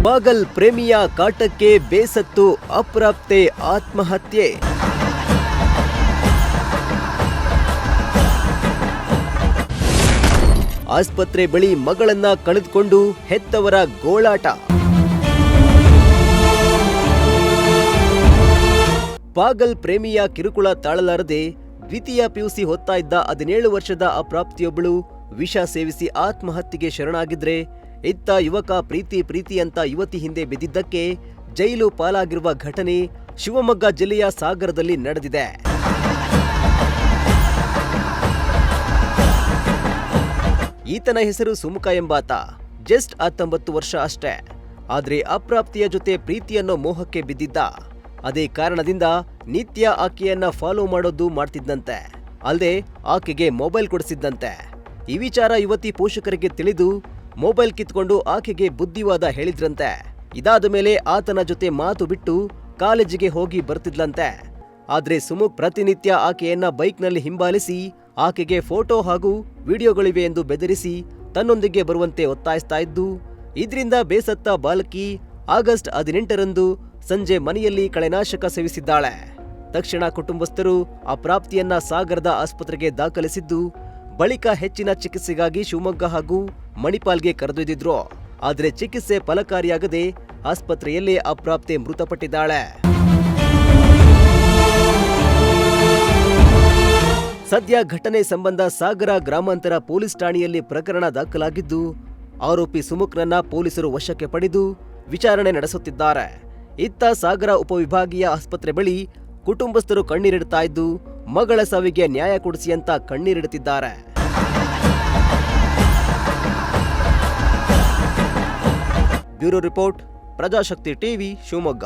ಪಾಗಲ್ ಪ್ರೇಮಿಯ ಕಾಟಕ್ಕೆ ಬೇಸತ್ತು ಅಪ್ರಾಪ್ತೆ ಆತ್ಮಹತ್ಯೆ. ಆಸ್ಪತ್ರೆ ಬಳಿ ಮಗಳನ್ನ ಕಳೆದುಕೊಂಡು ಹೆತ್ತವರ ಗೋಳಾಟ. ಪಾಗಲ್ ಪ್ರೇಮಿಯ ಕಿರುಕುಳ ತಾಳಲಾರದೆ ದ್ವಿತೀಯ ಪಿಯುಸಿ ಓದ್ತಾ ಇದ್ದ 17 ವರ್ಷದ ಅಪ್ರಾಪ್ತಿಯೊಬ್ಬಳು ವಿಷ ಸೇವಿಸಿ ಆತ್ಮಹತ್ಯೆಗೆ ಶರಣಾಗಿದ್ರೆ, ಇತ್ತ ಯುವಕ ಪ್ರೀತಿ ಅಂತ ಯುವತಿ ಹಿಂದೆ ಬಿದ್ದಿದ್ದಕ್ಕೆ ಜೈಲು ಪಾಲಾಗಿರುವ ಘಟನೆ ಶಿವಮೊಗ್ಗ ಜಿಲ್ಲೆಯ ಸಾಗರದಲ್ಲಿ ನಡೆದಿದೆ. ಈತನ ಹೆಸರು ಸುಮುಖ ಎಂಬಾತ. ಜಸ್ಟ್ 19 ವರ್ಷ ಅಷ್ಟೇ. ಆದ್ರೆ ಅಪ್ರಾಪ್ತಿಯ ಜೊತೆ ಪ್ರೀತಿ ಅನ್ನೋ ಮೋಹಕ್ಕೆ ಬಿದ್ದಿದ್ದ. ಅದೇ ಕಾರಣದಿಂದ ನಿತ್ಯ ಆಕೆಯನ್ನ ಫಾಲೋ ಮಾಡೋದು ಮಾಡ್ತಿದ್ದಂತೆ. ಅಲ್ಲದೆ ಆಕೆಗೆ ಮೊಬೈಲ್ ಕೊಡಿಸಿದ್ದಂತೆ. ಈ ವಿಚಾರ ಯುವತಿ ಪೋಷಕರಿಗೆ ತಿಳಿದು ಮೊಬೈಲ್ ಕಿತ್ಕೊಂಡು ಆಕೆಗೆ ಬುದ್ಧಿವಾದ ಹೇಳಿದ್ರಂತೆ. ಇದಾದ ಮೇಲೆ ಆತನ ಜೊತೆ ಮಾತು ಬಿಟ್ಟು ಕಾಲೇಜಿಗೆ ಹೋಗಿ ಬರ್ತಿದ್ಲಂತೆ. ಆದ್ರೆ ಸುಮುಖ್ ಪ್ರತಿನಿತ್ಯ ಆಕೆಯನ್ನ ಬೈಕ್ನಲ್ಲಿ ಹಿಂಬಾಲಿಸಿ ಆಕೆಗೆ ಫೋಟೋ ಹಾಗೂ ವಿಡಿಯೋಗಳಿವೆ ಎಂದು ಬೆದರಿಸಿ ತನ್ನೊಂದಿಗೆ ಬರುವಂತೆ ಒತ್ತಾಯಿಸ್ತಾ ಇದ್ದು, ಇದರಿಂದ ಬೇಸತ್ತ ಬಾಲಕಿ ಆಗಸ್ಟ್ 18ರಂದು ಸಂಜೆ ಮನೆಯಲ್ಲಿ ಕಳೆನಾಶಕ ಸೇವಿಸಿದ್ದಾಳೆ. ತಕ್ಷಣ ಕುಟುಂಬಸ್ಥರು ಅಪ್ರಾಪ್ತಿಯನ್ನ ಸಾಗರದ ಆಸ್ಪತ್ರೆಗೆ ದಾಖಲಿಸಿದ್ದು, ಬಳಿಕ ಹೆಚ್ಚಿನ ಚಿಕಿತ್ಸೆಗಾಗಿ ಶಿವಮೊಗ್ಗ ಹಾಗೂ ಮಣಿಪಾಲ್ಗೆ ಕರೆದೊಯ್ದಿದ್ರು. ಆದರೆ ಚಿಕಿತ್ಸೆ ಫಲಕಾರಿಯಾಗದೆ ಆಸ್ಪತ್ರೆಯಲ್ಲೇ ಅಪ್ರಾಪ್ತೆ ಮೃತಪಟ್ಟಿದ್ದಾಳೆ. ಸದ್ಯ ಘಟನೆ ಸಂಬಂಧ ಸಾಗರ ಗ್ರಾಮಾಂತರ ಪೊಲೀಸ್ ಠಾಣೆಯಲ್ಲಿ ಪ್ರಕರಣ ದಾಖಲಾಗಿದ್ದು, ಆರೋಪಿ ಸುಮುಖ್ನನ್ನ ಪೊಲೀಸರು ವಶಕ್ಕೆ ಪಡೆದು ವಿಚಾರಣೆ ನಡೆಸುತ್ತಿದ್ದಾರೆ. ಇತ್ತ ಸಾಗರ ಉಪವಿಭಾಗೀಯ ಆಸ್ಪತ್ರೆ ಬಳಿ ಕುಟುಂಬಸ್ಥರು ಕಣ್ಣೀರಿಡ್ತಾ ಇದ್ದು, ಮಗಳ ಸಾವಿಗೆ ನ್ಯಾಯ ಕೊಡಿಸಿ ಅಂತ ಕಣ್ಣೀರಿಡುತ್ತಿದ್ದಾರೆ. Bureau report, Prajashakti TV, Shivamogga.